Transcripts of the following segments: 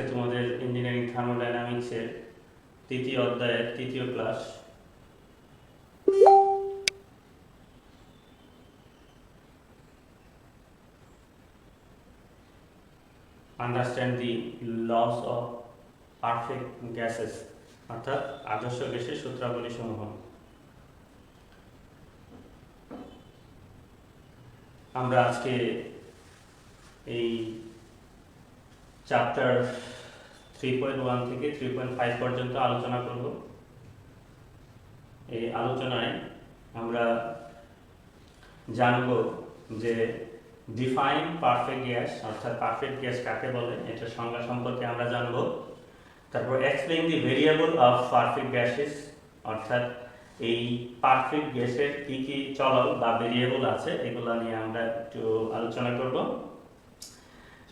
তোমাদের ইঞ্জিনিয়ারিং থার্মোডাইনামিক্সের তৃতীয় অধ্যায়ের তৃতীয় class. Understand the laws of perfect gases, অর্থাৎ আদর্শ গ্যাসের সূত্রাবলী সমূহ। আমরা আজকে এই চ্যাপ্টার 3.1 থেকে 3.5 পর্যন্ত আলোচনা করব। এই আলোচনায় আমরা জানব যে ডিফাইন পারফেক্ট গ্যাস, অর্থাৎ পারফেক্ট গ্যাস কাকে বলে, এটার সংজ্ঞা সম্পর্কে আমরা জানব। তারপর explain the variable of perfect gases, অর্থাৎ এই পারফেক্ট গ্যাসের কি কি চলক বা ভেরিয়েবল আছে এগুলো নিয়ে আমরা একটু আলোচনা করব।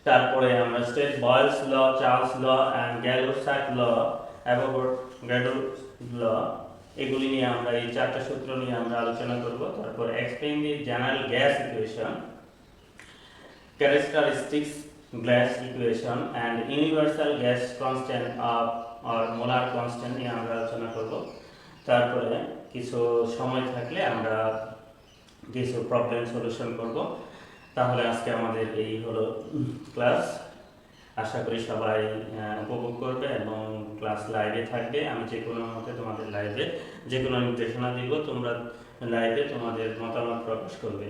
তারপরে আমরা state Boyle's law, Charles law and Gay Lussac law, Avogadro law, এগুলি নিয়ে আমরা এই চারটা সূত্র নিয়ে আমরা আলোচনা করব। তারপর explain the general gas equation, characteristics gas equation and universal gas constant of or molar constant নিয়ে আমরা আলোচনা করব। তারপরে কিছু সময় থাকলে আমরা কিছু প্রবলেম সলিউশন করব। তাহলে আজকে আমাদের এই হলো ক্লাস। আশা করি সবাই উপভোগ করবে এবং ক্লাস লাইভে থাকবে। আমি যে কোনো মতে তোমাদের লাইভে যে কোনো নির্দেশনা দিব, তোমরা লাইভে তোমাদের মতামত প্রকাশ করবে।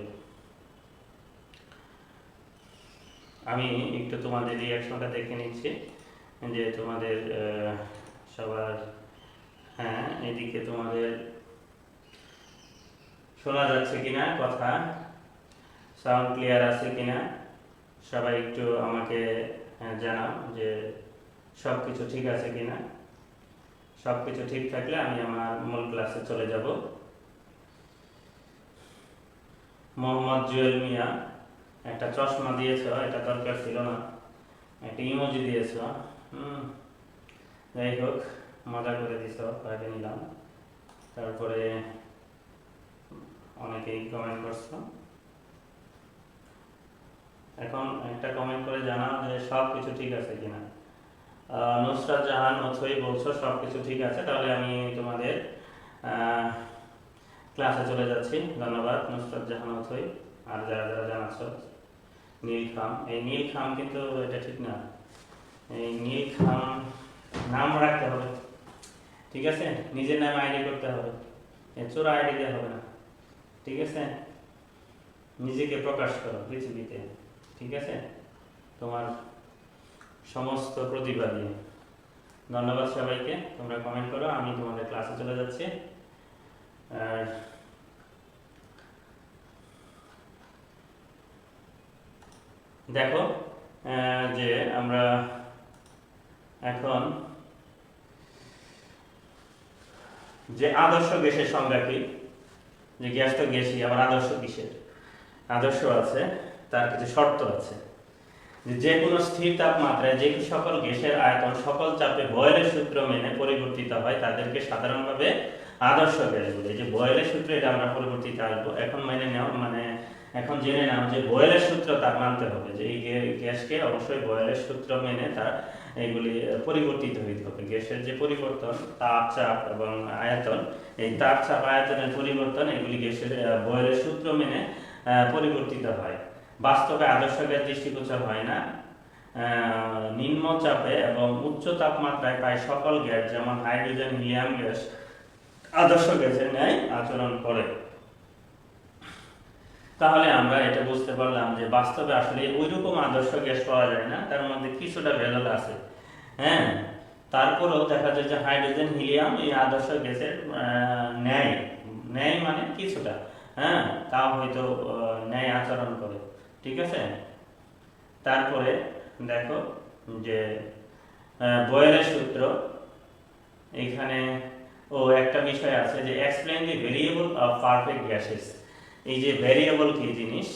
আমি একটু তোমাদের রিয়াকশনটা দেখে নিচ্ছি যে তোমাদের সবার, হ্যাঁ, এদিকে তোমাদের শোনা যাচ্ছে কিনা, কথা সাউন্ড ক্লিয়ার আছে কিনা, সবাই একটু আমাকে জানাও যে সব কিছু ঠিক আছে কিনা। সব কিছু ঠিক থাকলে আমি আমার মূল ক্লাসে চলে যাব। মোহাম্মদ জুয়েল মিয়া একটা চশমা দিয়েছ, এটা দরকার ছিল না, একটা ইমোজি দিয়েছ, যাই হোক মজা করে দিছ, বাইরে নিলাম। তারপরে অনেকেই কমেন্ট করছো, এখন একটা কমেন্ট করে জানাও যে সব কিছু ঠিক আছে কিনা। নুসরাত জাহান অথই বলছো সব কিছু ঠিক আছে, তাহলে আমি তোমাদের ক্লাসে চলে যাচ্ছি। ধন্যবাদ নুসরাত জাহান অথই। আর যারা যারা জানাচ্ছ, নীল খাম, এই নীল খাম কিন্তু এটা ঠিক না, এই নীল খাম নাম রাখতে হবে, ঠিক আছে? নিজের নাম আইডি করতে হবে, চোরা আইডি দিয়ে হবে না, ঠিক আছে? নিজেকে প্রকাশ করো পৃথিবীতে, ঠিক আছে? তোমার সমস্ত প্রতিভা দিয়ে। ধন্যবাদ সবাইকে, তোমরা কমেন্ট করো, আমি তোমাদের ক্লাসে চলে যাচ্ছি। আর দেখো যে আমরা এখন যে আদর্শ গ্যাসের সংজ্ঞা কি, যে গ্যাস তো গ্যাসই, আবার আদর্শ কিসের? আদর্শ আছে, তার কিছু শর্ত আছে। যে কোনো স্থির তাপমাত্রায় যে সকল গ্যাসের আয়তন সকল চাপে বয়েলের সূত্র মেনে পরিবর্তিত হয় তাদেরকে সাধারণভাবে আদর্শ গ্যাস বলে। যে বয়েলের সূত্র, এটা আমরা পরিবর্তিত আসবো, এখন মেনে নাও, মানে এখন জেনে নাও যে বয়েলের সূত্র তার মানতে হবে, যে এই গ্যাসকে অবশ্যই বয়েলের সূত্র মেনে তার এগুলি পরিবর্তিত হইতে হবে। গ্যাসের যে পরিবর্তন, তাপ, চাপ এবং আয়তন, এই তাপ, চাপ, আয়তনের পরিবর্তন এগুলি গ্যাসের বয়েলের সূত্র মেনে পরিবর্তিত হয়। বাস্তবে আদর্শ গ্যাস দৃষ্টিগোচর হয় না। নিম্ন চাপে এবং উচ্চ তাপমাত্রায় প্রায় সকল গ্যাস, যেমন হাইড্রোজেন, হিলিয়াম গ্যাস আদর্শ গ্যাসের ন্যায় আচরণ করে। তাহলে আমরা এটা বুঝতে পারলাম যে বাস্তবে আসলে ওইরকম আদর্শ গ্যাস পাওয়া যায় না, তার মধ্যে কিছুটা ভেজাল আছে। হ্যাঁ, তারপরেও দেখা যায় যে হাইড্রোজেন, হিলিয়াম এই আদর্শ গ্যাসের ন্যায়, ন্যায় মানে কিছুটা, হ্যাঁ, তাও হয়তো ন্যায় আচরণ করে, ঠিক আছে? তারপরে দেখো যে বয়েলের সূত্র, এখানে একটা বিষয় আছে যে explain the variable of perfect gases. এই যে ভেরিয়েবল কি জিনিস,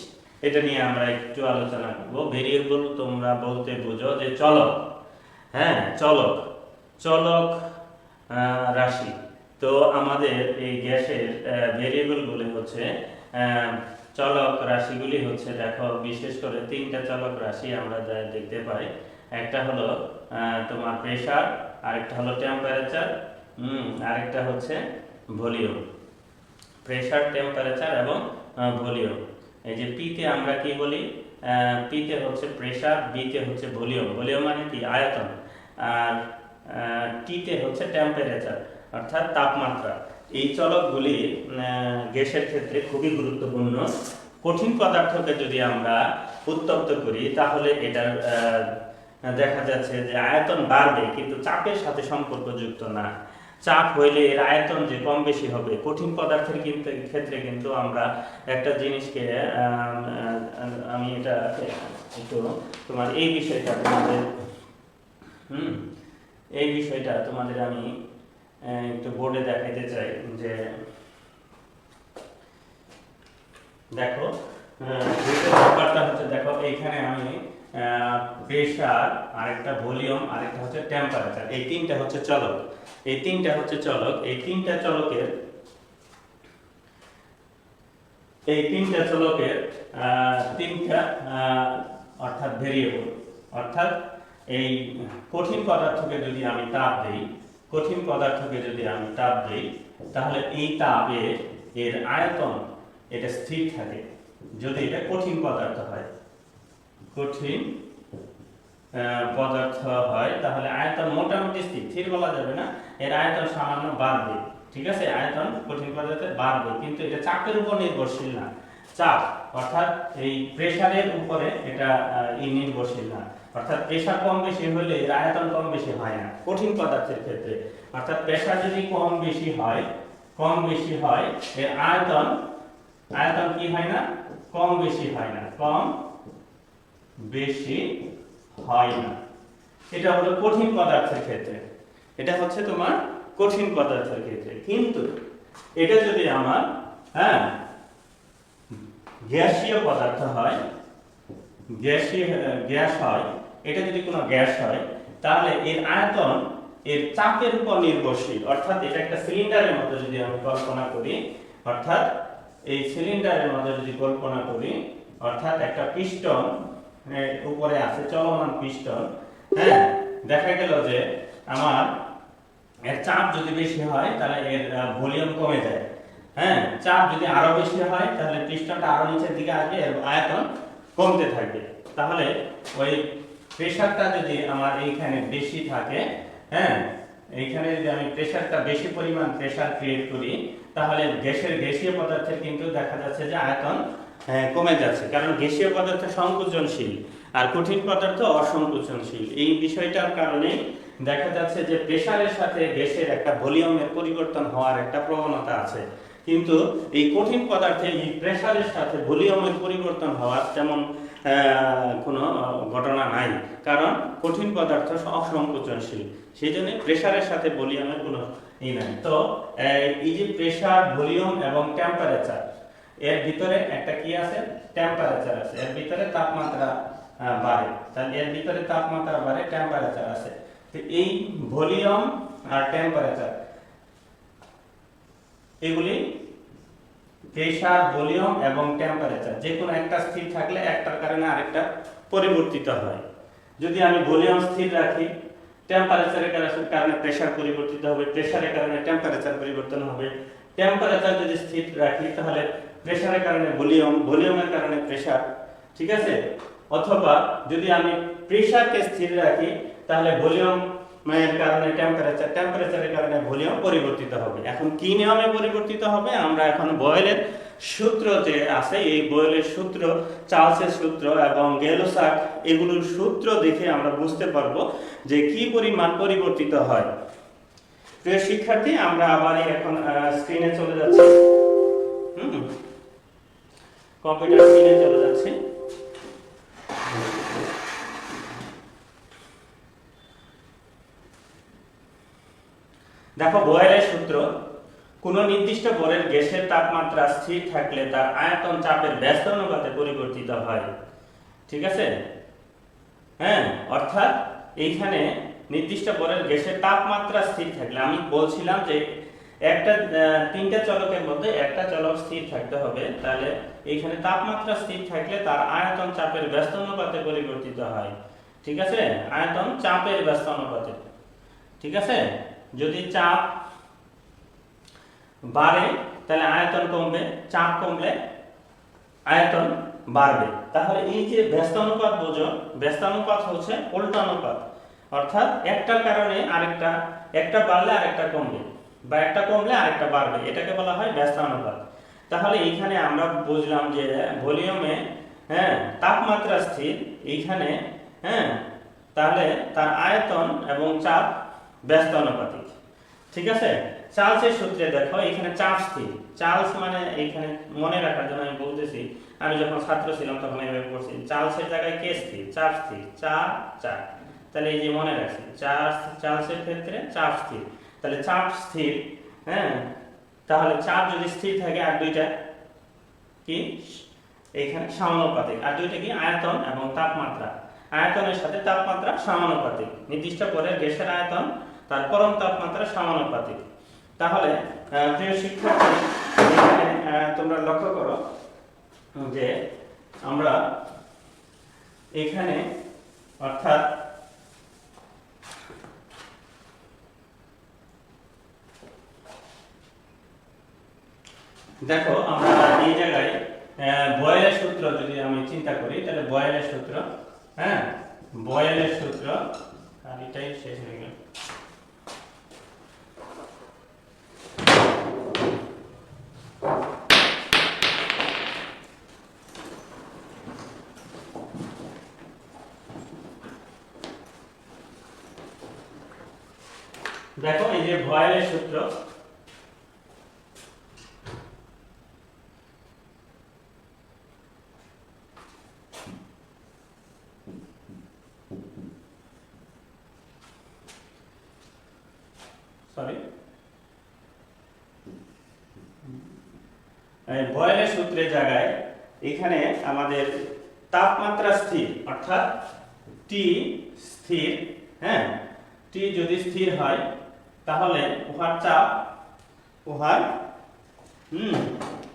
এটা নিয়ে আমরা একটু আলোচনা করব। ভেরিয়েবল তোমরা বলতে বুঝো যে চলক, হ্যাঁ, চলক, চলক রাশি। তো আমাদের এই গ্যাসের ভেরিয়েবলগুলি হচ্ছে, চলক রাশিগুলি হচ্ছে, দেখো বিশেষ করে তিনটা চলক রাশি আমরা দেখতে পাই। একটা হলো তোমার প্রেসার, আরেকটা হলো টেম্পারেচার, আরেকটা হচ্ছে ভলিউম। প্রেসার, টেম্পারেচার এবং ভলিউম। এই যে পিতে আমরা কি বলি, পিতে হচ্ছে প্রেসার, বিতে হচ্ছে ভলিউম। ভলিউম মানে কি, আয়তন। আর টিতে হচ্ছে টেম্পারেচার অর্থাৎ তাপমাত্রা। এই চলকগুলি গ্যাসের ক্ষেত্রে খুবই গুরুত্বপূর্ণ। কঠিন পদার্থকে যদি আমরা উত্তপ্ত করি তাহলে এটার দেখা যাচ্ছে যে আয়তন বাড়বে, কিন্তু চাপের সাথে সম্পর্কযুক্ত না। চাপ হইলে এর আয়তন যে কম বেশি হবে। কঠিন পদার্থের ক্ষেত্রে কিন্তু আমরা একটা জিনিসকে আমি এটা একটু তোমার এই বিষয়টা তোমাদের আমি একটু বোর্ডে দেখাইতে চাই। যে দেখো ব্যাপারটা হচ্ছে, দেখো এইখানে আমি প্রেসার, আরেকটা ভলিউম, আরেকটা হচ্ছে টেম্পারেচার, এই তিনটা হচ্ছে চলক। এই তিনটা চলকের তিনটা অর্থাৎ ভেরিয়েবল। অর্থাৎ এই কঠিন পদার্থকে যদি আমি তাপ দেই, তাহলে এই তাপে এর আয়তন এটা স্থির থাকে। যদি এটা কঠিন পদার্থ হয়, তাহলে আয়তন মোটামুটি স্থির বলা যাবে না, এর আয়তন সামান্য বাড়বে। ঠিক আছে, আয়তন কঠিন পদার্থে বাড়বে, কিন্তু এটা চাপের উপর নির্ভরশীল না। চাপ অর্থাৎ এই প্রেসারের উপরে এটা নির্ভরশীল না। অর্থাৎ প্রেসার কম বেশি হলে এর আয়তন কম বেশি হয় না কঠিন পদার্থের ক্ষেত্রে। অর্থাৎ প্রেসার যদি কম বেশি হয় এর আয়তন কি হয় না, কম বেশি হয় না। এটা হলো কঠিন পদার্থের ক্ষেত্রে। এটা হচ্ছে তোমার কঠিন পদার্থের ক্ষেত্রে। কিন্তু এটা যদি আমার গ্যাসীয় পদার্থ হয়, গ্যাস হয়, এটা যদি কোনো গ্যাস হয়, তাহলে এর আয়তন এর চাপের উপর নির্ভরশীল। অর্থাৎ এটা একটা সিলিন্ডারের মতো যদি আমি কল্পনা করি, অর্থাৎ একটা পিস্টন উপরে আছে, চলমান পিস্টন। দেখা গেল যে আমার এর চাপ যদি বেশি হয় তাহলে এর ভলিউম কমে যায়। চাপ যদি আরো বেশি হয় তাহলে পিস্টনটা আরো নিচের দিকে আসবে, এর আয়তন কমতে থাকবে। তাহলে ওই প্রেসারটা যদি আমার এইখানে বেশি থাকে, এইখানে যদি আমি প্রেসারটা বেশি পরিমাণ প্রেসার ক্রিয়েট করি, তাহলে গ্যাসীয় পদার্থের কিন্তু দেখা যাচ্ছে যে আয়তন কমে যাচ্ছে। কারণ গ্যাসীয় পদার্থ সংকোচনশীল আর কঠিন পদার্থ অসংকোচনশীল। এই বিষয়টার কারণে দেখা যাচ্ছে যে প্রেসারের সাথে গ্যাসের একটা ভলিউমের পরিবর্তন হওয়ার একটা প্রবণতা আছে। কিন্তু এই কঠিন পদার্থে এই প্রেসারের সাথে ভলিউমের পরিবর্তন হওয়ার তেমন কোনো ঘটনা নাই, কারণ কঠিন পদার্থ অসংকোচনশীল। সেই জন্য প্রেসারের সাথে ভলিউমের কোনো নাই। তো এই যে প্রেসার, ভলিউম এবং টেম্পারেচার, এর ভিতরে একটা কি আছে, টেম্পারেচার আছে। এর ভিতরে তাপমাত্রা বাড়ে, তাহলে এর ভিতরে তাপমাত্রা বাড়ে, টেম্পারেচার আছে। তো এই ভলিউম আর টেম্পারেচার এগুলি প্রেসার, ভলিউম এবং টেম্পারেচার যে কোনো একটা স্থির থাকলে একটার কারণে আরেকটা পরিবর্তিত হয়। যদি আমি ভলিউম স্থির রাখি, টেম্পারেচারের কারণে প্রেসার পরিবর্তিত হবে, প্রেসারের কারণে টেম্পারেচার পরিবর্তন হবে। টেম্পারেচার যদি স্থির রাখি তাহলে প্রেসারের কারণে ভলিউম, ভলিউমের কারণে প্রেসার। ঠিক আছে, অথবা যদি আমি প্রেসারকে স্থির রাখি তাহলে ভলিউম এর কারণে টেম্পারেচার, টেম্পারেচারের কারণে ভলিউম পরিবর্তিত হবে। এখন কি নিয়মে পরিবর্তিত হবে, আমরা এখন বয়েলের সূত্র যে আছে, এই বয়েলের সূত্র, চার্লসের সূত্র এবং গেলোসাক এগুলোর সূত্র দেখে আমরা বুঝতে পারবো যে কি পরিমাণ পরিবর্তিত হয়। প্রিয় শিক্ষার্থী, আমরা আবার এখন স্ক্রিনে চলে যাচ্ছি। কম্পিউটার স্ক্রিনে চলে যাচ্ছি। দেখো বয়েলের সূত্র, কোন নির্দিষ্ট ভরের গ্যাসের তাপমাত্রা স্থির থাকলে তার আয়তন চাপের ব্যস্ত অনুপাতে পরিবর্তিত হয়। ঠিক আছে, অর্থাৎ এইখানে নির্দিষ্ট ভরের গ্যাসের তাপমাত্রা স্থির থাকলে, আমি বলছিলাম যে একটা তিনটা চলকের মধ্যে একটা চলক স্থির থাকতে হবে, তাহলে এইখানে তাপমাত্রা স্থির থাকলে তার আয়তন চাপের ব্যস্ত অনুপাতে পরিবর্তিত হয়। ঠিক আছে, আয়তন চাপের ব্যস্ত অনুপাতে। ঠিক আছে, যদি চাপ বাড়ে তাহলে আয়তন কমবে, চাপ কমলে আয়তন বাড়বে। তাহলে এই যে ব্যস্ত অনুপাত বোঝো, ব্যস্ত অনুপাত হচ্ছে উল্টা অনুপাত, অর্থাৎ একটার কারণে আরেকটা, একটা বাড়লে আরেকটা কমবে বা একটা কমলে আরেকটা বাড়বে, এটাকে বলা হয় ব্যস্ত অনুপাত। তাহলে এইখানে আমরা বুঝলাম যে ভলিউমে তাপমাত্রা স্থির, এইখানে তাহলে তার আয়তন এবং চাপ ব্যস্ত অনুপাতিক। ঠিক আছে, চার্লসের সূত্রে দেখো এখানে চাপ স্থির, চার্লস মানে এইখানে মনে রাখার জন্য আমি বলতেছি, আমি যখন ছাত্র ছিলাম তখন এইভাবে পড়ছি, চার্লসের জায়গায় কে স্থির, চাপ স্থির, চাপ চাপ, তাহলে এই যে মনে রাখছি চার্লসের ক্ষেত্রে চাপ স্থির, তাহলে চাপ স্থির। তাহলে চাপ যদি স্থির থাকে আর দুইটা কি এইখানে সমানুপাতিক, আর দুইটা কি আয়তন এবং তাপমাত্রা, আয়তনের সাথে তাপমাত্রা সমানুপাতিক, নির্দিষ্ট করে গ্যাসের আয়তন তার পরম তাপমাত্রা সমানুপাতিক। তাহলে প্রিয় শিক্ষার্থী, এখানে তোমরা লক্ষ্য করো যে আমরা এখানে অর্থাৎ দেখো আমরা এই জায়গায় বয়েলের সূত্র যদি আমি চিন্তা করি, তাহলে বয়েলের সূত্র, বয়েলের সূত্র, আর এটাই শেষ হয়ে গেল। দেখো এই যে বয়েলের সূত্র, বয়েলের সূত্রের জায়গায় এখানে আমাদের তাপমাত্রা স্থির, অর্থাৎ টি স্থির, টি যদি স্থির হয় তাহলে উহার চাপ, উহার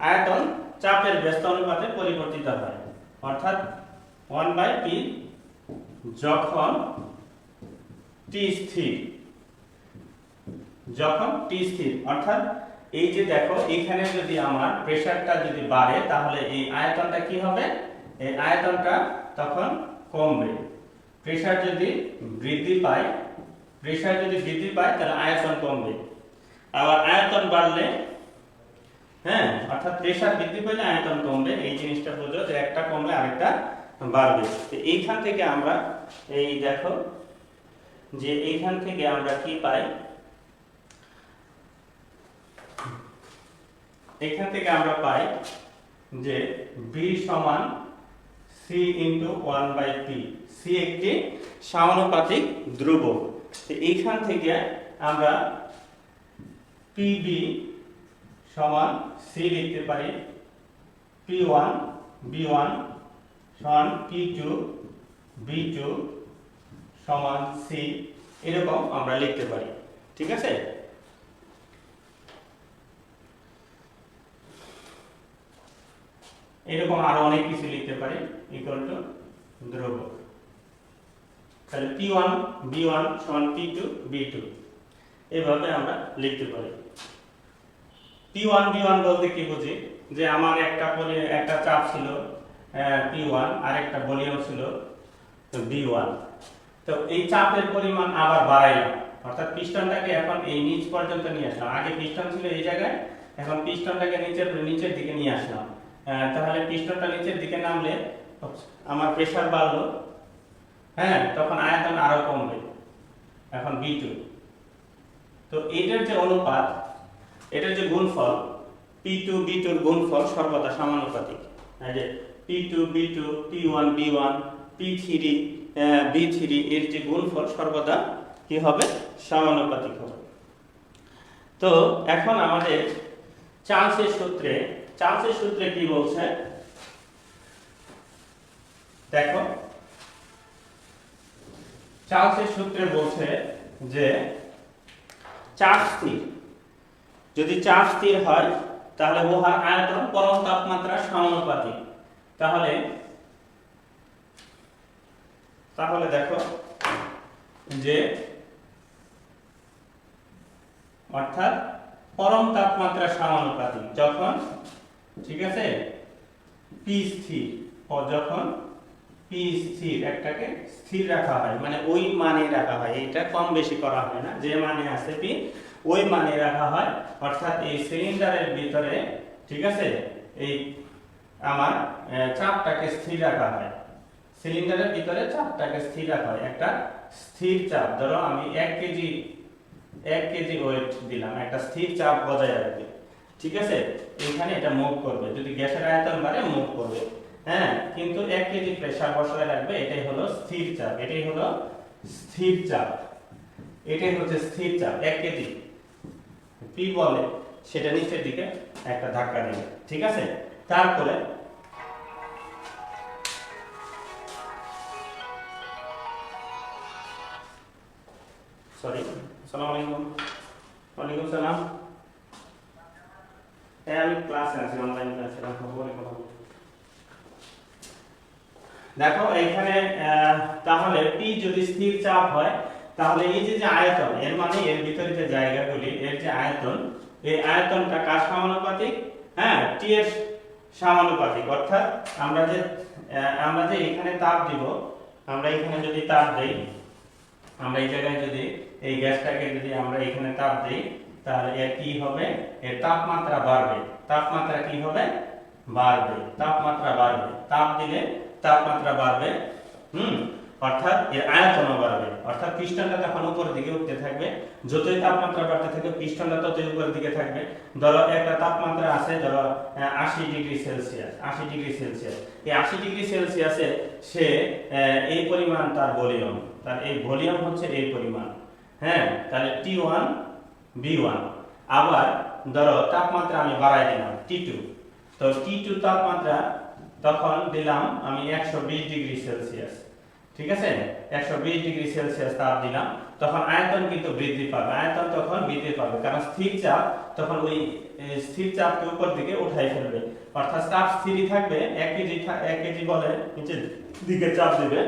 আয়তন চাপের ব্যস্ত অনুপাতে পরিবর্তিত হয়, অর্থাৎ 1/p যখন টি স্থির, যখন টি স্থির, অর্থাৎ এই যে দেখো এখানে যদি আমার প্রেসারটা যদি বাড়ে তাহলে এই আয়তনটা কি হবে, এই আয়তনটা তখন কমবে। প্রেসার যদি বৃদ্ধি পায়, প্রেসার যদি বৃদ্ধি পায় তাহলে আয়তন কমবে, আবার আয়তন বাড়লে অর্থাৎ প্রেসার বৃদ্ধি পেলে আয়তন কমবে, এই জিনিসটা বুঝো যে একটা কমলে আরেকটা বাড়বে। তো এইখান থেকে আমরা এই দেখো যে এইখান থেকে আমরা কি পাই, এখান থেকে আমরা পাই যে B সমান C × 1/p, C একটি সমানুপাতিক ধ্রুবক। তো এইখান থেকে আমরা PB সমান C লিখতে পারি, P1 B1 সমান P2 B2 সমান C, এরকম আমরা লিখতে পারি। ঠিক আছে, এরকম আরো অনেক কিছু লিখতে পারি, ইকুয়াল টু ধ্রুবক। তাহলে P1 B1 সমান P2 B2, এইভাবে আমরা লিখতে পারি। P1 B1 বলতে কি বুঝি, যে আমার একটা চাপ ছিল P1 আর একটা ভলিউম ছিল B1, তো এই চাপের পরিমাণ আবার বাড়াইলাম, অর্থাৎ পিস্টনটাকে এখন এই নিচ পর্যন্ত নিয়ে আসলাম, আগে পিস্টন ছিল এই জায়গায়, এখন পিস্টনটাকে নিচের দিকে নিয়ে আসলাম। তাহলে পিস্টনটা নিচের দিকে নামলে আমার প্রেসার বাড়লো, তখন আয়তন আরো কমবে, এখন B2। তো এটার যে অনুপাত, এটার যে গুণফল P2 B2 এর গুণফল সর্বদা সমানুপাতিক, এই যে P2 B2 P1 B1 P3 B3 এর যে গুণফল সর্বদা কি হবে, সমানুপাতিক হবে। তো এখন আমাদের চার্লসের সূত্রে কি বলছে দেখো, চার্লসের সূত্রে বলছে যে চাপ স্থির, যদি চাপ স্থির হয় তাহলে উহার আয়তন পরম তাপমাত্রার সমানুপাতিক। তাহলে তাহলে দেখো যে অর্থাৎ পরম তাপমাত্রা সমানুপাতিক যখন, ঠিক আছে, পি স্থির, যখন পি স্থির, একটাকে স্থির রাখা হয় মানে ওই মানে রাখা হয়, এটা কম বেশি করা হয় না, যে মানে আছে পি ওই মানে রাখা হয়। অর্থাৎ এই সিলিন্ডারের ভিতরে, ঠিক আছে, এই আমার চাপটাকে স্থির রাখা হয়, সিলিন্ডারের ভিতরে চাপটাকে স্থির রাখা হয়, একটা স্থির চাপ। ধরো আমি 1 কেজি ওয়েট দিলাম, একটা স্থির চাপ বজায় রাখবে, ঠিক আছে। এখানে এটা মুভ করবে, যদি গ্যাসের আয়তন বাড়ে মুভ করবে, হ্যাঁ, কিন্তু 1 কেজি প্রেসার বসায় রাখবে, এটাই হলো স্থির চাপ, এটাই হলো স্থির চাপ, এটাই হচ্ছে স্থির চাপ। 1 কেজি পি বলে, সেটা নিচের দিকে একটা ধাক্কা দিবে, ঠিক আছে। তারপরে সরি, আসসালামু আলাইকুম। ওয়ালাইকুম সালাম। হ্যাঁ, আমি ক্লাসে আছি, অনলাইন ক্লাসে। দেখো এখানে তাহলে পি যদি স্থির চাপ হয়, তাহলে এই যে আয়তন, এর মানে এর ভিতরে যে জায়গাগুলি, এর যে আয়তন, এই আয়তনটা কার সমানুপাতিক? হ্যাঁ, টি এর সমানুপাতিক। অর্থাৎ আমরা যে এখানে তাপ দিব, আমরা এখানে যদি তাপ দেই, আমরা এই জায়গায় যদি এই গ্যাসটাকে যদি আমরা এখানে তাপ দেই, তাহলে এর কি হবে? এর তাপমাত্রা বাড়বে। তাপমাত্রা কি হবে? বাড়বে। তাপমাত্রা বাড়বে, তাপ দিলে তাপমাত্রা বাড়বে, অর্থাৎ এর আয়তনও বাড়বে। অর্থাৎ পিস্টনটা তখন উপরের দিকে উঠতে থাকবে, যতই তাপমাত্রা বাড়তে থাকবে পিস্টনটা ততই উপরের দিকে থাকবে। ধরো একটা তাপমাত্রা আছে, ধরো 80 ডিগ্রি সেলসিয়াস, 80 ডিগ্রি সেলসিয়াস। এই 80 ডিগ্রি সেলসিয়াসে সে এই পরিমাণ তার ভলিউম, তার এই ভলিউম হচ্ছে এই পরিমাণ, হ্যাঁ। তাহলে T1 B1। আবার ধরো তাপমাত্রা আমি বাড়াই দিলাম T2, তো T2 তাপমাত্রা তখন দিলাম আমি 120 ডিগ্রি সেলসিয়াস, ঠিক আছে। 120 ডিগ্রি সেলসিয়াস তাপ দিলাম, তখন আয়তন কিন্তু বৃদ্ধি পাবে, আয়তন তখন বৃদ্ধি পাবে, কারণ স্থির চাপ তখন ওই স্থির চাপকে উপর দিকে উঠাই ফেলবে। অর্থাৎ চাপ স্থিরই থাকবে, 1 কেজি বলে নিচের দিকে চাপ দিবে,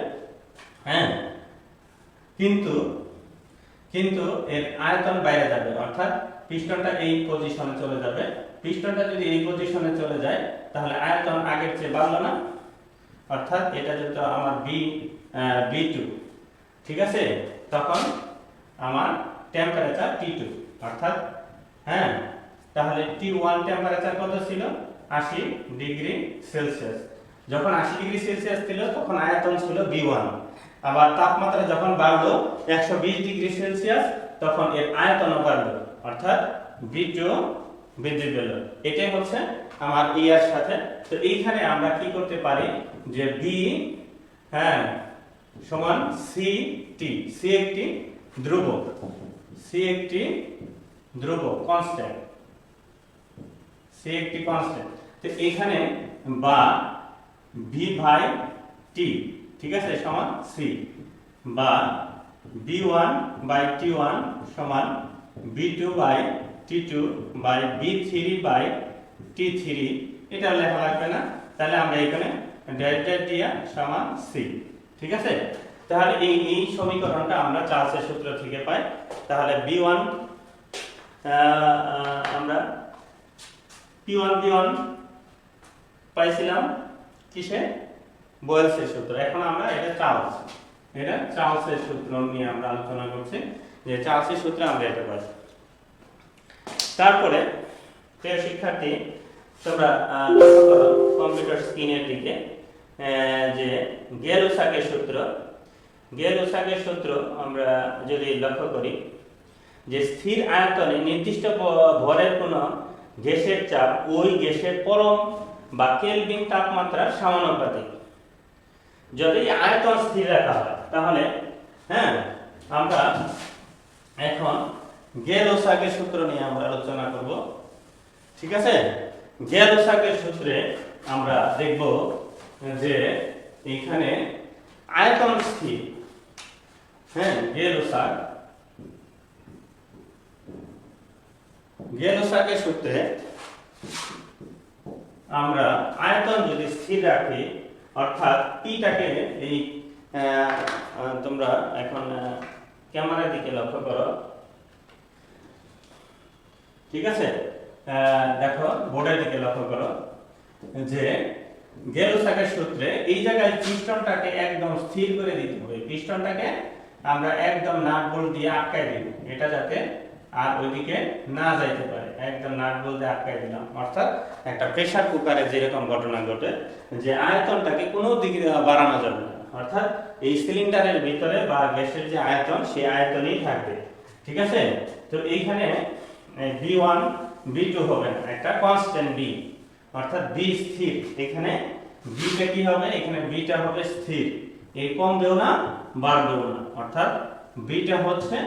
হ্যাঁ, কিন্তু এর আয়তন বাইরে যাবে। অর্থাৎ পিস্টনটা এই পজিশনে চলে যাবে। পিস্টনটা যদি এই পজিশনে চলে যায়, তাহলে আয়তন আগের চেয়ে বাড়লো না। অর্থাৎ এটা যেটা আমার B2, ঠিক আছে, তখন আমার টেম্পারেচার T2, অর্থাৎ, হ্যাঁ, তাহলে T1 টেম্পারেচার কত ছিল? 80 ডিগ্রি সেলসিয়াস। যখন 80 ডিগ্রি সেলসিয়াস ছিল তখন আয়তন ছিল B1। আবার তাপমাত্রা যখন বাড়লো 120 ডিগ্রি সেলসিয়াস, তখন এর আয়তনও বাড়লো, অর্থাৎ B2 বৃদ্ধি পেল। এটাই হচ্ছে আমার E এর সাথে। তো এইখানে আমরা কি করতে পারি যে B, হ্যাঁ, সমান CT। C একটি ধ্রুবক, C একটি ধ্রুবক, কনস্ট্যান্ট, C একটি কনস্ট্যান্ট। তো এখানে বা V/T, ঠিক আছে, সমান C, বা B1/T1 সমান B2/T2 বাই B3/T3। এটা লেখা লাগবে না, তাহলে আমরা এখানে ডেল্টা টি সমান C, ঠিক আছে। তাহলে এই সমীকরণটা আমরা চার্লসের সূত্র থেকে পাই। তাহলে B1 আমরা P1 পাইছিলাম কিসে? বয়েলসের সূত্র। এখন আমরা এটা চার্লসের সূত্র নিয়ে আমরা আলোচনা করছি, যে চার্লসের সূত্রে আমরা এটা পাই। তারপরে প্রিয় শিক্ষার্থী, তোমরা লক্ষ্য করো কম্পিউটার স্ক্রিনের দিকে যে গেল-উসাকের সূত্র আমরা যদি লক্ষ্য করি, যে স্থির আয়তনে নির্দিষ্ট ভরের কোনো গ্যাসের চাপ ওই গ্যাসের পরম বা কেলভিন তাপমাত্রার সমানুপাতিক। যদি আয়তন স্থির রাখা হয়, তাহলে, হ্যাঁ, আমরা এখন গেল-উসাকের সূত্র নিয়ে আমরা আলোচনা করব, ঠিক আছে। গেল-উসাকের সূত্রে আমরা দেখব যে এখানে আয়তন স্থির, হ্যাঁ, গেল-উসাকের সূত্রে আমরা আয়তন যদি স্থির রাখি, অর্থাৎ পিটাকে এই তোমরা এখন ক্যামেরার দিকে লক্ষ্য করো, ঠিক আছে? দেখো বোর্ডের দিকে লক্ষ্য করো যে গেলোসাকের সূত্রে এই জায়গায় পিস্টনটাকে একদম স্থির করে দিতে হবে। পিস্টনটাকে আমরা একদম নাট বোল্ট দিয়ে আটকায় দিব, এটা যাতে আর ওইদিকে না যাইতে পারে। একদম নাট বোল্ট দিয়ে আটকায় দিলাম, অর্থাৎ একটা প্রেসার কুকারে যেরকম ঘটনা ঘটে যে আয়তনটাকে কোনো দিকে বাড়ানো যাবে না, অর্থাৎ এই সিলিন্ডারের ভিতরে বা গ্যাসের যে আয়তন সেই আয়তনই থাকবে, ঠিক আছে? তো এইখানে B1 B2 হবে না, একটা কনস্ট্যান্ট B, অর্থাৎ B স্থির। এখানে Bটা কি হবে, এখানে Bটা হবে স্থির, এই কমবেও না বাড়বেও না, অর্থাৎ Bটা হচ্ছে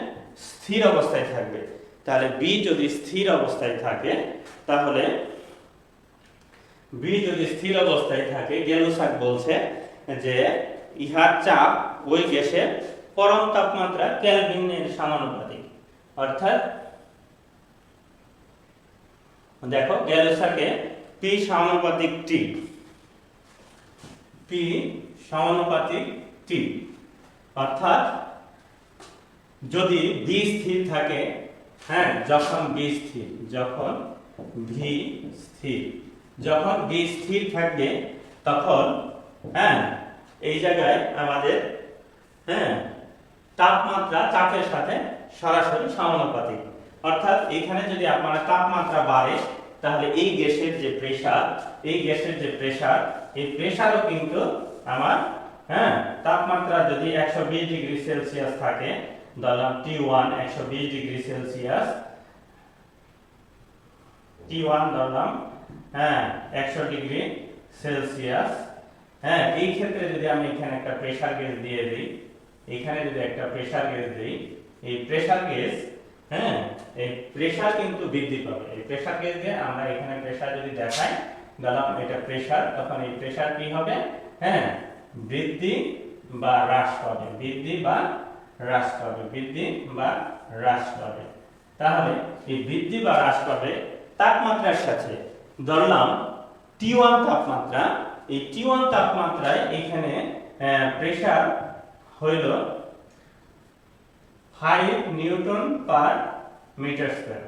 স্থির অবস্থায় থাকবে। তাহলে B যদি স্থির অবস্থায় থাকে, তাহলে B যদি স্থির অবস্থায় থাকে, গেলোসাক বলছে যে ইহার চাপ ওই গ্যাসের পরম তাপমাত্রা কেলভিনের সমানুপাতিক। অর্থাৎ দেখো গেলোসাকে P সমানুপাতিক T, P সমানুপাতিক T, অর্থাৎ যদি B স্থির থাকে, হ্যাঁ, যখন B স্থির, যখন V স্থির, যখন B স্থির থাকবে তখন হ্যাঁ এই জায়গায় আমাদের হ্যাঁ তাপমাত্রা চাপের সাথে সরাসরি সমানুপাতিক। অর্থাৎ এখানে যদি আপনার তাপমাত্রা বাড়ে, তাহলে এই গ্যাসের যে প্রেসার, এই গ্যাসের যে প্রেসার, এই প্রেসারও কিন্তু আমার হ্যাঁ তাপমাত্রা যদি 120 ডিগ্রি সেলসিয়াস থাকে, ধরলাম T1 120 ডিগ্রি সেলসিয়াস, T1 ধরলাম হ্যাঁ 100 ডিগ্রি সেলসিয়াস। হ্যাঁ, এই ক্ষেত্রে যদি আমি এখানে একটা প্রেসার গেজ দিয়ে দিই, এখানে যদি একটা প্রেসার গেজ দিই, এই প্রেসার গেজ হ্যাঁ এই প্রেসার কিন্তু বৃদ্ধি পাবে। এই প্রেসার গেজ দিয়ে আমরা এখানে প্রেসার যদি দেখাই, ধরলাম এটা প্রেসার, তখন এই প্রেসার কি হবে, হ্যাঁ বৃদ্ধি বা হ্রাস পাবে, বৃদ্ধি বা হ্রাস পাবে, বৃদ্ধি বা হ্রাস পাবে। তাহলে এই বৃদ্ধি বা হ্রাস পাবে তাপমাত্রার সাথে। ধরলাম T1 তাপমাত্রা, এই T1 তাপমাত্রায় এখানে প্রেসার হইল 5 newton per metre square,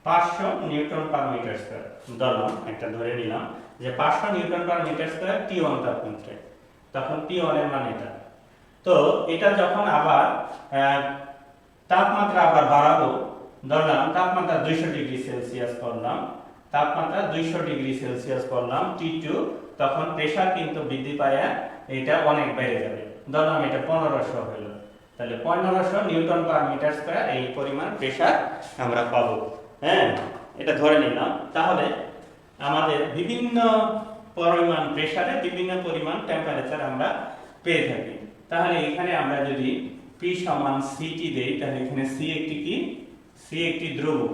500 newton per metre square. ধরলাম একটা ধরে নিলাম যে 500 newton per metre square T1 তাপমাত্রায়, তখন T1 এর মান এটা। তো এটা যখন আবার তাপমাত্রা আবার বাড়াবো, ধরলাম তাপমাত্রা 200 ডিগ্রি সেলসিয়াস করলাম, তাপমাত্রা 200 ডিগ্রি সেলসিয়াস করলাম T2, তখন প্রেসার কিন্তু বৃদ্ধি পায়, এটা অনেক বেড়ে যাবে। ধরলাম এটা 1500 হলো, তাহলে 1500 নিউটন পার মিটার স্কয়ার এই পরিমাণ প্রেসার আমরা পাবো। হ্যাঁ, এটা ধরে নিলাম। তাহলে আমাদের বিভিন্ন পরিমাণ প্রেসারে বিভিন্ন পরিমাণ টেম্পারেচার আমরা পেয়ে থাকি। তাহলে এখানে আমরা যদি P সমান CT দেই, তাহলে এখানে C একটি কি, C একটি ধ্রুবক,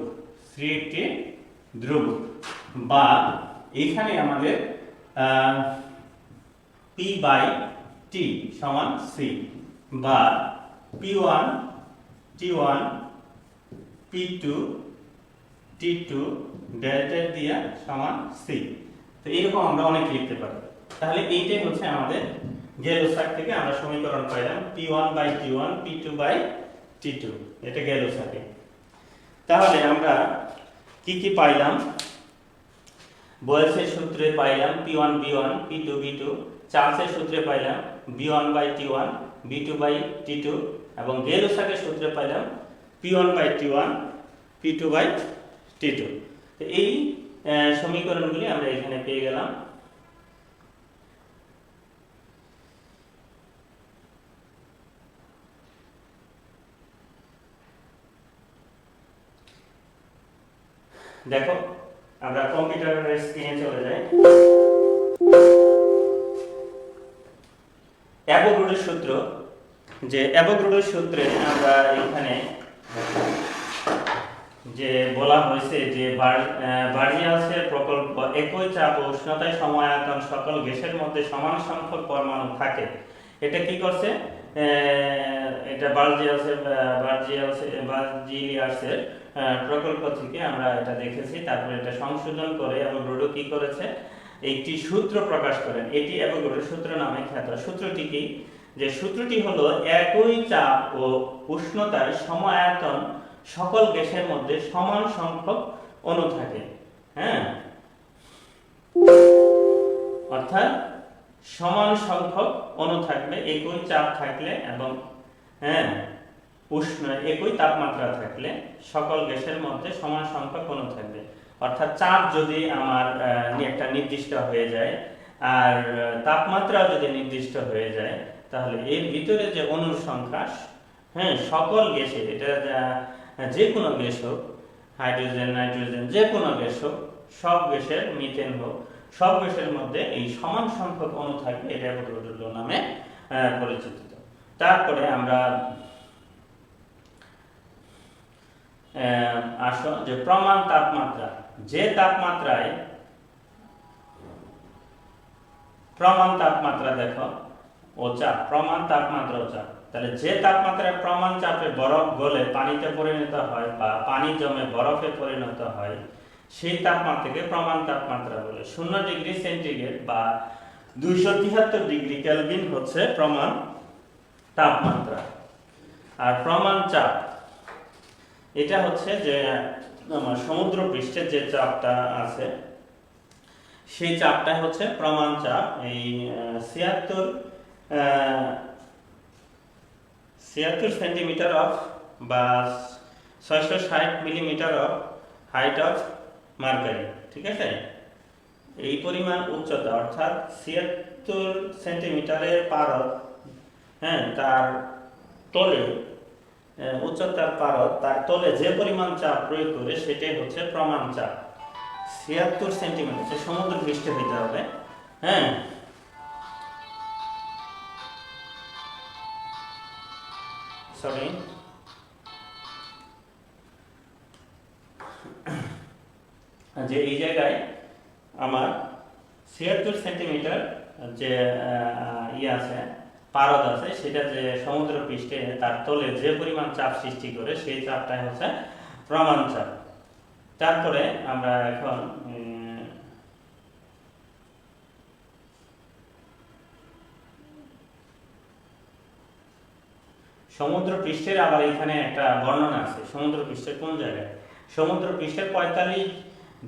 C একটি ধ্রুবক, বা এখানে আমাদের P বাই T সমান C, বা P1 T1 P2 T2 delta দিয়া সমান C। তো এরকম আমরা অনেক লিখতে পারি। তাহলে এইটাই হচ্ছে আমাদের গেলোসাক থেকে আমরা সমীকরণ পাইলাম P1 by T1 P2 by T2, এটা গেলোসাকে। তাহলে আমরা কি কি পাইলাম, বয়েলসের সূত্রে পাইলাম P1 B1 P2 B2, চার্লসের সূত্রে পাইলাম B1 by T1 B2 by T2, এবং গেলোসাকের সূত্রে পাইলাম P1 by T1 P2 by T2। তো এই সমীকরণগুলি আমরা এখানে পেয়ে গেলাম। দেখো আমরা কম্পিউটারের স্ক্রিনে চলে যাই। অ্যাভোগাড্রোর সূত্র, যে অ্যাভোগাড্রোর সূত্রে আমরা এখানে যে বলা হয়েছে যে বার্জিয়াসের প্রকল্প একই চাপ ও উষ্ণতায় সমায়তন সকল গ্যাসের মধ্যে সমান সংখ্যক পরমাণু থাকে। এটা কি করছে, এটা বার্জিয়াসের প্রকল্প থেকে আমরা এটা দেখেছি। তারপরে এটা সংশোধন করে অ্যাভোগাড্রো কি করেছে, একটি সূত্র প্রকাশ করেন। এটি অ্যাভোগাড্রোর সূত্র নামে খ্যাত। সূত্রটি কি? যে সূত্রটি হলো একই চাপ ও উষ্ণতায় সম আয়তন সকল গ্যাসের মধ্যে সমান সংখ্যক অণু থাকে। হ্যাঁ, অর্থাৎ সমান সংখ্যক অণু থাকবে একই চাপ থাকলে এবং হ্যাঁ একই তাপমাত্রা থাকলে সকল গ্যাসের মধ্যে সমান সংখ্যক অণু থাকবে। অর্থাৎ চাপ যদি আমার একটা নির্দিষ্ট হয়ে যায় আর তাপমাত্রা যদি নির্দিষ্ট হয়ে যায়, তাহলে এর ভিতরে যে অণুর সংখ্যা সকল গ্যাসের, এটা যে কোনো গ্যাস হোক, হাইড্রোজেন, নাইট্রোজেন, যে কোনো গ্যাস হোক, সব গ্যাসের, মিথেন হোক, সব গ্যাসের মধ্যে এই সমান সংখ্যক অণু থাকবে। এটা অ্যাভোগাড্রো ল নামে পরিচিত। তারপরে আমরা আসো যে প্রমাণ তাপমাত্রা। যে তাপমাত্রায় প্রমাণ তাপমাত্রা দেখো ও চাপ, প্রমাণ তাপমাত্রা ও চাপ, তাহলে যে তাপমাত্রায় প্রমাণ চাপে বরফ গলে পানিতে পরিণত হয় বা পানি জমে বরফে পরিণত হয়, সেই তাপমাত্রাকে প্রমাণ তাপমাত্রা বলে। 0 ডিগ্রি সেন্টিগ্রেড বা 273 ডিগ্রি কেলভিন হচ্ছে প্রমাণ তাপমাত্রা। আর প্রমাণ চাপ, এটা হচ্ছে যে আমার সমুদ্র পৃষ্ঠের যে চাপটা আছে সেই চাপটা হচ্ছে প্রমাণ চাপ। এই 76 সেন্টিমিটার অফ বা 660 millimetre of height of mercury, ঠিক আছে? এই পরিমাণ উচ্চতা, অর্থাৎ 76 সেন্টিমিটারের পারদ, তার তলে উচ্চতার পারদ, তার তলে যে পরিমাণ চাপ প্রয়োগ করে সেটাই হচ্ছে প্রমাণ চাপ। 76 সেন্টিমিটার সমুদ্র পৃষ্ঠে হইতে হবে। সরি, যে এই জায়গায় আমার 76 সেন্টিমিটার যে আছে, পারদ আছে, সেটা যে সমুদ্র পৃষ্ঠে তার তলে যে পরিমাণ চাপ সৃষ্টি করে সেই চাপটাই হচ্ছে প্রমাণ চাপ। তারপরে আমরা এখন সমুদ্র পৃষ্ঠের আবার এখানে একটা বর্ণনা আছে। সমুদ্র পৃষ্ঠের কোন জায়গায়? সমুদ্র পৃষ্ঠের 45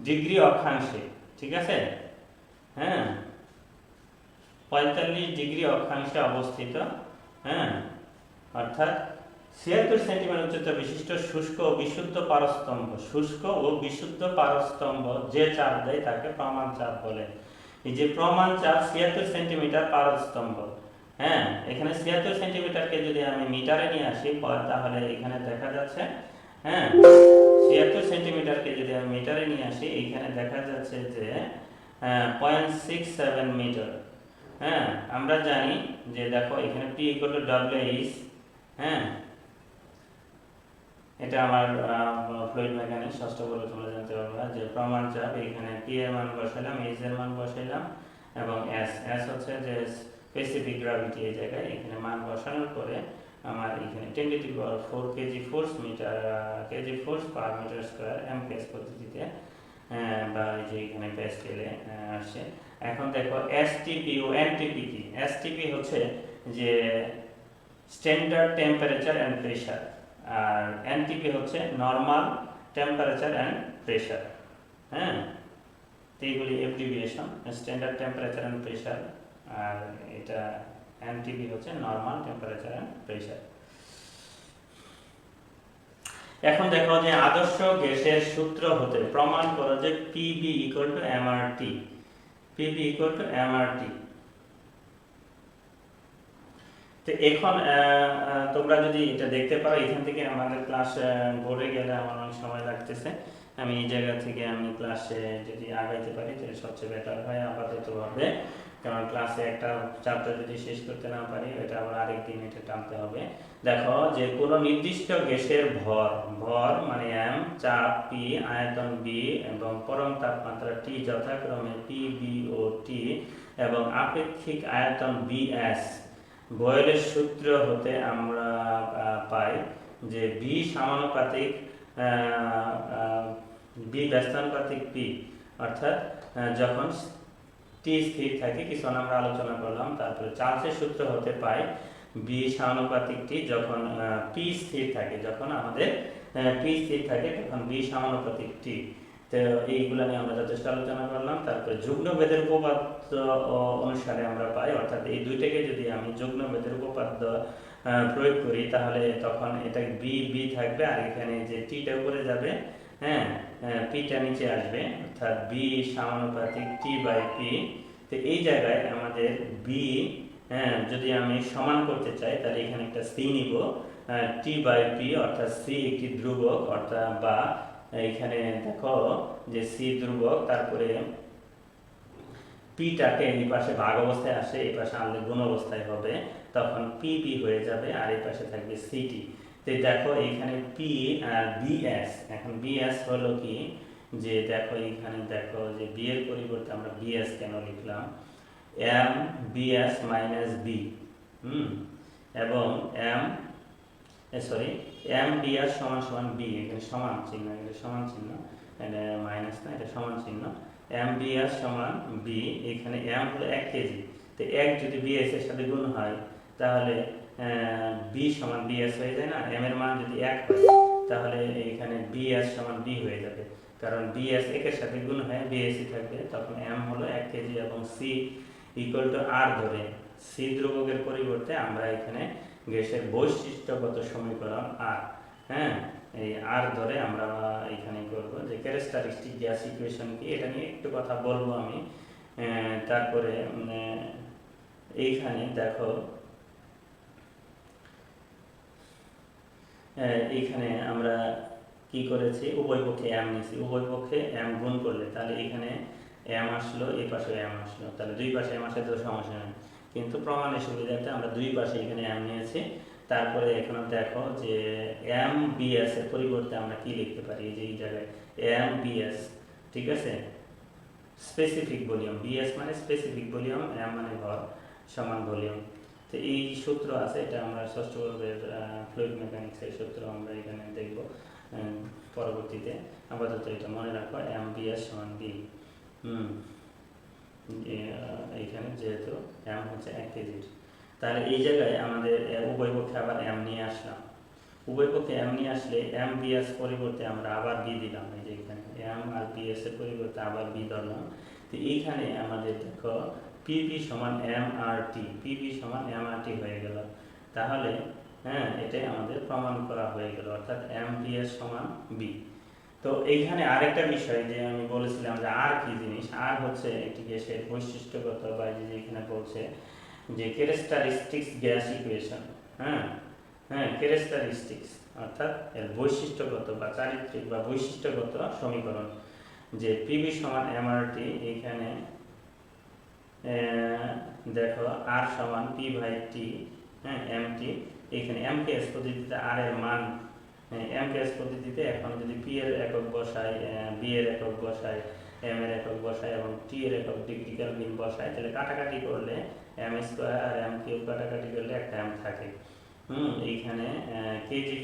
ডিগ্রি অক্ষাংশে, ঠিক আছে? 45 ডিগ্রি অক্ষাংশে অবস্থিত। অর্থাৎ 76 সেন্টিমিটার উচ্চতা বিশিষ্ট শুষ্ক ও বিশুদ্ধ পারস্তম্ভ, শুষ্ক ও বিশুদ্ধ পারস্তম্ভ যে চাপ দেয় তাকে প্রমাণ চাপ বলে। এই যে প্রমাণ চাপ 76 সেন্টিমিটার পারস্তম্ভ, এখানে 76 সেন্টিমিটারকে যদি আমি মিটারে নিয়ে আসি, তাহলে এখানে দেখা যাচ্ছে 76 সেন্টিমিটারকে যদি আমি মিটারে নিয়ে আসি, এখানে দেখা যাচ্ছে যে 0.67 মিটার। আমরা জানি যে দেখো এখানে P = WH, এটা আমার ফ্লুইড মেকানিক্স ষষ্ঠ বলে তোমরা জানতে পারবে যে প্রমাণ চাপ, এখানে P এর মান বসাইলাম, H এর মান বসাইলাম এবং S হচ্ছে যে স্পেসিফিক গ্র্যাভিটি, এই জায়গায় এখানে মান বসানোর পরে আমার এখানে 10⁴ KG force per metre square MPS পদ্ধতিতে বা এই যে এখানে প্যাসকেলে আসছে। এখন দেখো STP ও NTP কি? STP হচ্ছে যে স্ট্যান্ডার্ড টেম্পারেচার এন্ড প্রেসার, আর NTP হচ্ছে নরমাল টেম্পারেচার এন্ড প্রেসার। তো এইগুলি abbreviation, standard temperature and pressure, আর এটা NTP হচ্ছে নরমাল টেম্পারেচার এন্ড প্রেসার। এখন দেখো যে আদর্শ গ্যাসের সূত্র হতে প্রমাণ করো যে PV = mRT। PV = mRT। তো এখন তোমরা যদি এটা দেখতে পারো, এখান থেকে আমাদের ক্লাস বোর্ডে গেলে আমার অনেক সময় লাগতেছে, আমি এই জায়গা থেকে আমি ক্লাসে যদি আগাইতে পারি তাহলে সবচেয়ে বেটার হয় আপাততভাবে, কারণ ক্লাসে একটা চ্যাপ্টার যদি শেষ করতে না পারি এটা আবার আরেকদিন এটা টানতে হবে। দেখো যে কোনো নির্দিষ্ট গ্যাসের ভর মানে m, চাপ P, আয়তন B এবং পরম তাপমাত্রা T যথাক্রমে PB ও T এবং আপেক্ষিক আয়তন BS, বয়েলের সূত্র হতে আমরা পাই যে B সমানুপাতিক B ব্যস্তানুপাতিক P, অর্থাৎ যখন টি স্থির থাকে, কিছু আমরা আলোচনা করলাম। তারপরে চার্লসের সূত্র হতে পাই বি সমানুপাতিক টি যখন পি স্থির থাকে, যখন আমাদের পি স্থির থাকে তখন বি সমানুপাতিক টি। তো এইগুলো নিয়ে আমরা যথেষ্ট আলোচনা করলাম। তারপরে যুগ্ম বেদের উপপাদ্য অনুসারে আমরা পাই, অর্থাৎ এই দুইটাকে যদি আমি যুগ্ম বেদের উপপাদ্য প্রয়োগ করি তাহলে তখন এটা বি বি থাকবে, আর এখানে যে টিটা উপরে যাবে, হ্যাঁ, পিটা নিচে আসবে, অর্থাৎ বি সমানুপাতিক টি বাই পি। তো এই জায়গায় আমাদের বি, হ্যাঁ, যদি আমি সমান করতে চাই তাহলে এখানে একটা সি নিব, টি বাই পি, অর্থাৎ সি একটি ধ্রুবক, অর্থাৎ বা এখানে দেখো যে সি ধ্রুবক, তারপরে পিটাকে এই পাশে ভাগ অবস্থায় আসে, এই পাশে আনলে গুণ অবস্থায় হবে, তখন পি পি হয়ে যাবে, আর এই পাশে থাকবে সিটি। তো দেখো এখানে পি আর বিএস, এখন বিএস হলো কি, যে দেখো এখানে দেখো যে বি এর পরিবর্তে আমরা বিএস কেন লিখলাম, এম বিএস মাইনাস বি, এবং এম বিএস সমান সমান বি, এখানে সমান চিহ্ন, এটা সমান চিহ্ন, এটা মাইনাস না, এটা সমান চিহ্ন, এম বিএস সমান বি, এখানে এম হলো 1 কেজি, তো 1 যদি বিএস এর সাথে গুণ হয় তাহলে বি সমান বিএস হয়ে যায় না, এম এর মান যদি 1 হয় তাহলে এখানে বিএস সমান বি হয়ে যাবে, কারণ বিএস 1 এর সাথে গুণ হয় বিএসই থাকবে, তখন এম হলো 1 কেজি এবং সি ইকুয়াল টু আর ধরে সি ধ্রুবকের পরিবর্তে আমরা এখানে গ্যাসের বৈশিষ্ট্যগত সমীকরণ আর, হ্যাঁ, এই আর ধরে আমরা এখানে করব যে ক্যারেক্টারিস্টিক গ্যাস ইকুয়েশন কি, এটা নিয়ে একটু কথা বলবো আমি। তারপরে এইখানে দেখো এইখানে আমরা কি করেছি, উভয় পক্ষে এম নিয়েছি, উভয় পক্ষে এম গুণ করলে তাহলে এখানে এম আসলো, এই পাশে এম আসলো, তাহলে দুই পাশে এম আসলে তো সমস্যা নেই, কিন্তু প্রমাণের সুবিধার্থে আমরা দুই পাশে এখানে এম নিয়েছি। তারপরে এখানে দেখো যে এম বিএস এর পরিবর্তে আমরা কি লিখতে পারি, যে এই জায়গায় এম বিএস, ঠিক আছে, স্পেসিফিক ভলিউম, বিএস মানে স্পেসিফিক ভলিউম, এম মানে ভর সমান ভলিউম। তো এই সূত্র আছে, এটা আমরা ষষ্ঠ বর্গের ফ্লুইড মেকানিক্সের সূত্র আমরা এখানে দেখব পরবর্তীতে, আপাতত এটা মনে রাখো, এম বিএস সমান বি। এইখানে যেহেতু এম হচ্ছে 1 কেজির, তাহলে এই জায়গায় আমাদের উভয় পক্ষে আবার এম নিয়ে আসলাম, উভয় পক্ষে এম নিয়ে আসলে এম বিএস পরিবর্তে আমরা আবার বি দিলাম, এই যে এখানে এম আর বিএস এর পরিবর্তে আবার বি ধরলাম। তো এইখানে আমাদের দেখো পিপি সমান এম আর টি, পিপি সমান এম আর টি হয়ে গেল, তাহলে হ্যাঁ এটাই আমাদের প্রমাণ করা হয়ে গেল, অর্থাৎ এম বিএস সমান বি। তো এইখানে আরেকটা বিষয় যে আমি বলেছিলাম যে আর কি জিনিস, আর হচ্ছে একটি গ্যাসের বৈশিষ্ট্যগত, বা যে এখানে বলছে যে ক্যারেক্টারিস্টিক্স গ্যাস ইকুয়েশন, হ্যাঁ, ক্যারেক্টারিস্টিক্স অর্থাৎ এর বৈশিষ্ট্যগত বা চারিত্রিক বা বৈশিষ্ট্যগত সমীকরণ, যে পিভি সমান এমআরটি, এখানে দেখো আর সমান পি বাই টি, হ্যাঁ, এমটি, এখানে এমকেএস পদ্ধতিতে আর এর মান, এমকেএস পদ্ধতিতে এখন যদি পি এর একক বসাই, বি এর একক বসাই, এম এর একক বসাই এবং টি এর একক ডিগ্রি কেলভিন বসাই, তাহলে কাটাকাটি করলে এম স্কোয়ার আর এম কিউব কাটাকাটি করলে একটা এম থাকে। এইখানে kg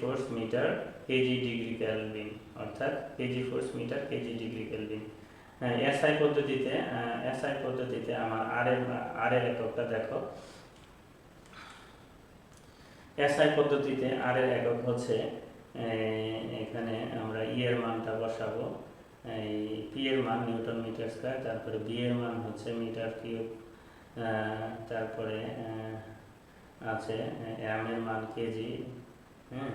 force metre KG degree kelvin, অর্থাৎ kg force metre KG degree kelvin. SI পদ্ধতিতে আমার আর এর এককটা দেখো, এসআই পদ্ধতিতে আর এর একক হচ্ছে, এখানে আমরা ই এর মানটা বসাবো, এই পি এর মান নিউটন মিটার স্কয়ার, তারপরে বি এর মান হচ্ছে মিটার কিউব, তারপরে আছে এম এর মান কেজি, হ্যাঁ,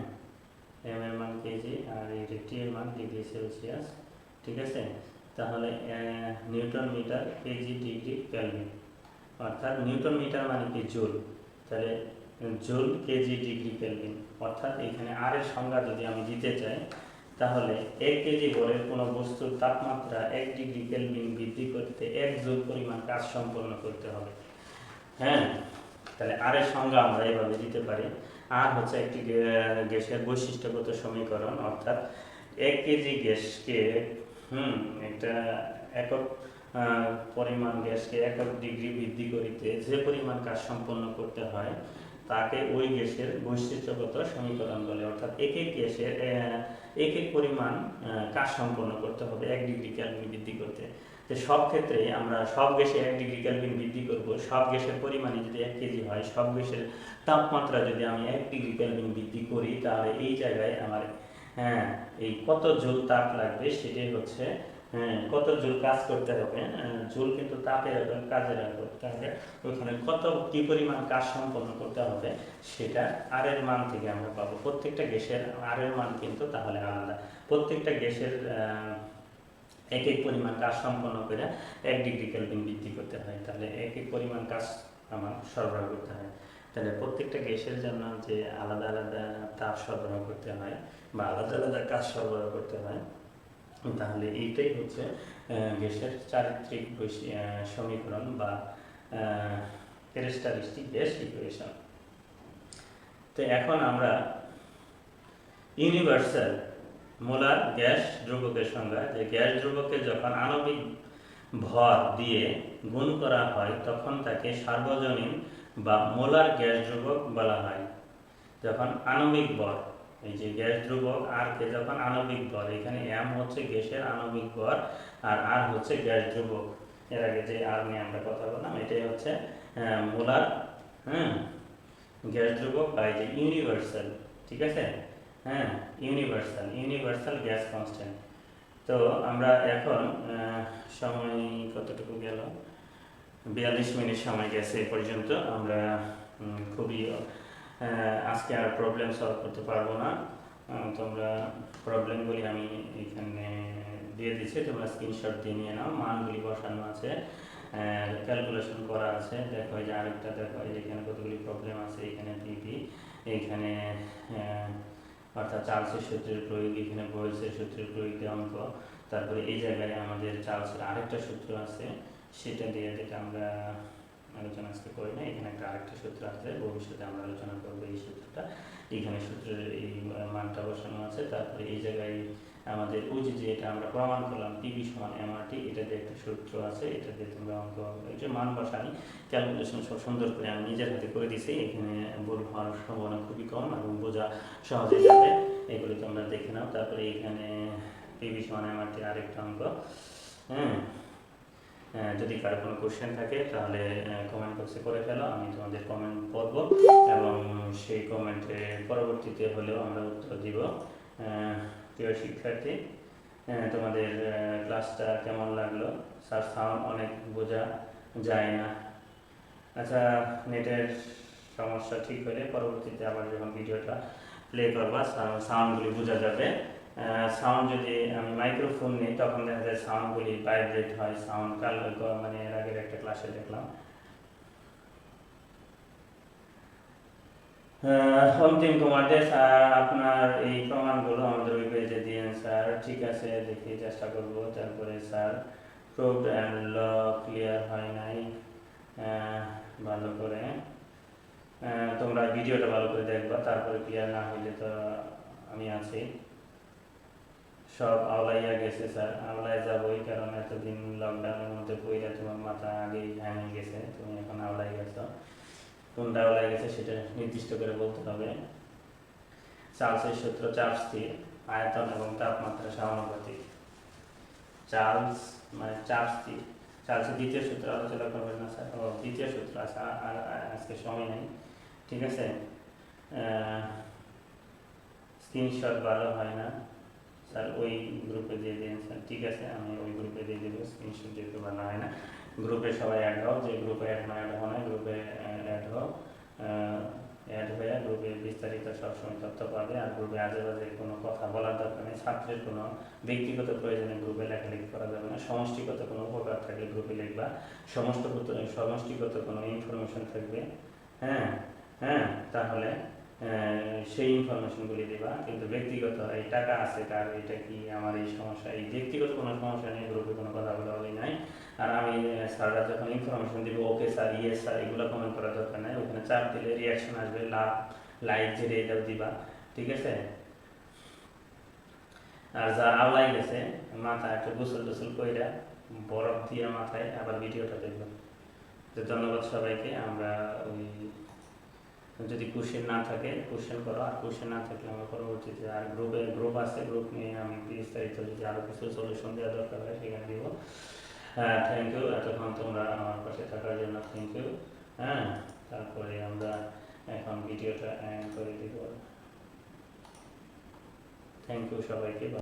এম এর মান কেজি, আর এই টি এর মান ডিগ্রি সেলসিয়াস, ঠিক আছে। তাহলে newton metre KG degree kelvin, অর্থাৎ নিউটন মিটার মানে কি জুল, তাহলে জুল কেজি ডিগ্রি কেলভিন, অর্থাৎ এখানে আর এর সংজ্ঞা যদি আমি দিতে চাই তাহলে 1 কেজি ভরের কোনো বস্তুর তাপমাত্রা 1 ডিগ্রি কেলভিন বৃদ্ধি করতে 1 জুল পরিমাণ কাজ সম্পন্ন করতে হবে, হ্যাঁ। তাহলে আর এর সংজ্ঞা আমরা এভাবে দিতে পারি, আর হচ্ছে একটি গ্যাসের বৈশিষ্ট্যগত সমীকরণ, অর্থাৎ 1 কেজি গ্যাসকে একটা একক পরিমাণ গ্যাসকে একক ডিগ্রি বৃদ্ধি করিতে যে পরিমাণ কাজ সম্পন্ন করতে হয় তাকে ওই গ্যাসের বৈশিষ্ট্যগত সমীকরণ বলে, অর্থাৎ এক এক গ্যাসের এক এক পরিমাণ কাজ সম্পন্ন করতে হবে 1 ডিগ্রি কেলভিন বৃদ্ধি করতে। যে সব ক্ষেত্রে আমরা সব গ্যাসে 1 ডিগ্রি কেলভিন বৃদ্ধি করব, সব গ্যাসের পরিমাণই যদি 1 কেজি হয়, সব গ্যাসের তাপমাত্রা যদি আমি 1 ডিগ্রি কেলভিন বৃদ্ধি করি, তাহলে এই জায়গায় আমার এই কত জুল তাপ লাগবে সেটাই হচ্ছে কত জুল কাজ করতে হবে। জুল কিন্তু তাপের এবং কাজের করতে হবে, ওখানে কত কি পরিমাণ কাজ সম্পন্ন করতে হবে সেটা আর এর মান থেকে আমরা পাবো। প্রত্যেকটা গ্যাসের আর এর মান কিন্তু তাহলে আলাদা। প্রত্যেকটা গ্যাসের এক এক পরিমাণ কাজ সম্পন্ন করে 1 ডিগ্রি কেলভিন বৃদ্ধি করতে হয়, তাহলে এক এক পরিমাণ কাজ আমার সরবরাহ করতে হয়। তাহলে প্রত্যেকটা গ্যাসের জন্য যে আলাদা আলাদা তাপ সরবরাহ করতে হয় বা আলাদা আলাদা কাজ সরবরাহ করতে হয়, তাহলে এইটাই হচ্ছে গ্যাসের চারিত্রিক সমীকরণ বা ক্যারেক্টারিস্টিক গ্যাস ইকুয়েশন। তো এখন আমরা ইউনিভার্সাল মোলার গ্যাস ধ্রুবকের সংজ্ঞা, যে গ্যাস ধ্রুবকে যখন আণবিক ভর দিয়ে গুণ করা হয় তখন তাকে সার্বজনীন বা মোলার গ্যাস ধ্রুবক বলা হয়। যখন আণবিক ভর, এই যে গ্যাস ধ্রুবক আর কে যখন আণবিক ভর, এখানে এম হচ্ছে গ্যাসের আণবিক ভর আর আর হচ্ছে গ্যাস ধ্রুবক। এর আগে যে আর নিয়ে আমরা কথা বললাম এটাই হচ্ছে মোলার গ্যাস ধ্রুবক বা এই যে ইউনিভার্সাল, ঠিক আছে, ইউনিভার্সাল গ্যাস কনস্ট্যান্ট। তো আমরা এখন সময় কতটুকু গেল, 42 মিনিট সময় গেছে এ পর্যন্ত। আমরা খুবই আজকে আর প্রবলেম সলভ করতে পারবো না, তোমরা প্রবলেমগুলি আমি এখানে দিয়ে দিচ্ছি, তোমরা স্ক্রিনশট দিয়ে নিয়ে নাও। মানগুলি বসানো আছে, ক্যালকুলেশন করা আছে। দেখো এই যে আরেকটা দেখো, এখানে কতগুলি প্রবলেম আছে, এখানে পিপি, এইখানে অর্থাৎ চার্লসের সূত্রের প্রয়োগ, এখানে বোয়েলসের সূত্রের প্রয়োগ দিয়ে অঙ্ক, তারপরে এই জায়গায় আমাদের চার্লসের আরেকটা সূত্র আছে সেটা দিয়ে, যেটা আমরা আলোচনা আজকে করি না, এখানে একটা আরেকটা সূত্র আছে, ভবিষ্যতে আমরা আলোচনা করবো এই সূত্রটা। এখানে সূত্রের এই মানটা বসানো আছে। তারপরে এই জায়গায় আমাদের ওই যে এটা আমরা প্রমাণ করলাম পিভি সমান এমআরটি, এটা দিয়ে একটা সূত্র আছে, এটা দিয়ে তোমরা অঙ্ক, এটা মান বসানি, ক্যালকুলেশন সব সুন্দর করে আমি নিজের হাতে করে দিছি। এখানে ভুল হওয়ার সম্ভাবনা খুবই কম এবং বোঝা সহজে যাবে, এগুলি তোমরা দেখে নাও। তারপরে এখানে পিভি সমান এমআরটি আরেকটা অঙ্ক। যদি কারো কোনো কোশ্চেন থাকে তাহলে কমেন্ট বক্সে করে ফেলো, আমি তোমাদের কমেন্ট পড়ব এবং সেই কমেন্টে পরবর্তীতে হলেও আমরা উত্তর দিব। প্রিয় শিক্ষার্থী, তোমাদের ক্লাসটা কেমন লাগলো? স্যার সাউন্ড অনেক বোঝা যায় না। আচ্ছা, নেটের সমস্যা ঠিক হলে পরবর্তীতে আবার যখন ভিডিওটা প্লে করবা সাউন্ডগুলি বোঝা যাবে। সাউন্ড যদি আমি মাইক্রোফোন নিই তখন দেখা যায় সাউন্ডগুলি ভাইব্রেট হয়, সাউন্ড মানে এর আগের একটা ক্লাসে দেখলাম। অন্তিম কুমার দে, স্যার আপনার এই প্রমাণগুলো আমাদের ওই পেজে দিয়েন স্যার। ঠিক আছে, দেখি চেষ্টা করব। তারপরে sir proof and law clear হয় নাই ভালো করে, তোমরা ভিডিওটা ভালো করে দেখবা, তারপরে ক্লিয়ার না হইলে তো আমি আছি। সব আওলাইয়া গেছে স্যার, আওলায় যাবোই, কারণ এতদিন লকডাউনের মধ্যে পইরা তোমার মাথা আগেই ভেঙে গেছে, তুমি এখন আওলাই গেছো। কোনটা আওলায় গেছে সেটা নির্দিষ্ট করে বলতে হবে। চার্লসের সূত্র, চাপ স্থির, আয়তন এবং তাপমাত্রা সমানুপাতিক। চার্লস মানে চাপ স্থির, চার্লসের দ্বিতীয় সূত্র আলোচনা করবেন না স্যার? ও দ্বিতীয় সূত্র আছে, আজকে সময় নেই, ঠিক আছে। স্ক্রিনশট ভালো হয় না স্যার, ওই গ্রুপে দিয়ে দিন স্যার। ঠিক আছে, আমি ওই গ্রুপে দিয়ে দেবো, স্ক্রিনশট যেহেতু ভালো হয় না। গ্রুপে সবাই অ্যাড হও, যে গ্রুপে অ্যাড হওয়া না গ্রুপে অ্যাড হও, অ্যাড হয়ে গ্রুপে বিস্তারিত সবসময় তথ্য পাবে। আর গ্রুপে আজে বাজে কোনো কথা বলার দরকার নেই, ছাত্রের কোনো ব্যক্তিগত প্রয়োজনে গ্রুপে লেখালেখি করা যাবে না। সমষ্টিগত কোনো উপকার থাকলে গ্রুপে লিখবা, সমষ্টিগত কোনো ইনফরমেশন থাকবে, তাহলে সেই ইনফরমেশনগুলি দেবা। কিন্তু ব্যক্তিগত এই টাকা আছে কার, এটা কি আমার এই সমস্যা, এই ব্যক্তিগত কোনো সমস্যা নিয়ে গ্রুপে কোনো কথা বলা বলি নাই। আর আমি স্যাররা যখন ইনফরমেশন দিব, ওকে স্যার, ইয়েস স্যার, এগুলো কমেন্ট করার দরকার নাই। ওখানে চাপ দিলে রিয়াকশন আসবে, লাইক যেটা এটাও দিবা, ঠিক আছে। আর যা আওলাই গেছে মাথা একটু গোসল টোসল কইরা বরফ দিয়ে মাথায় আবার ভিডিওটা দেখবেন। তো ধন্যবাদ সবাইকে। আমরা ওই যদি কোশ্চেন না থাকে কোশ্চেন করো, আর কোশ্চেন না থাকলে আমরা পরবর্তীতে আর গ্রুপ আছে, গ্রুপ নিয়ে আমি বিস্তারিত যদি আরও কিছু সলিউশন দেওয়া দরকার হয় সেখানে দিব। হ্যাঁ, থ্যাংক ইউ এতক্ষণ তোমরা আমার পাশে থাকার জন্য, থ্যাংক ইউ। হ্যাঁ, তারপরে আমরা এখন ভিডিওটা এন্ড করে দিব। থ্যাংক ইউ সবাইকে।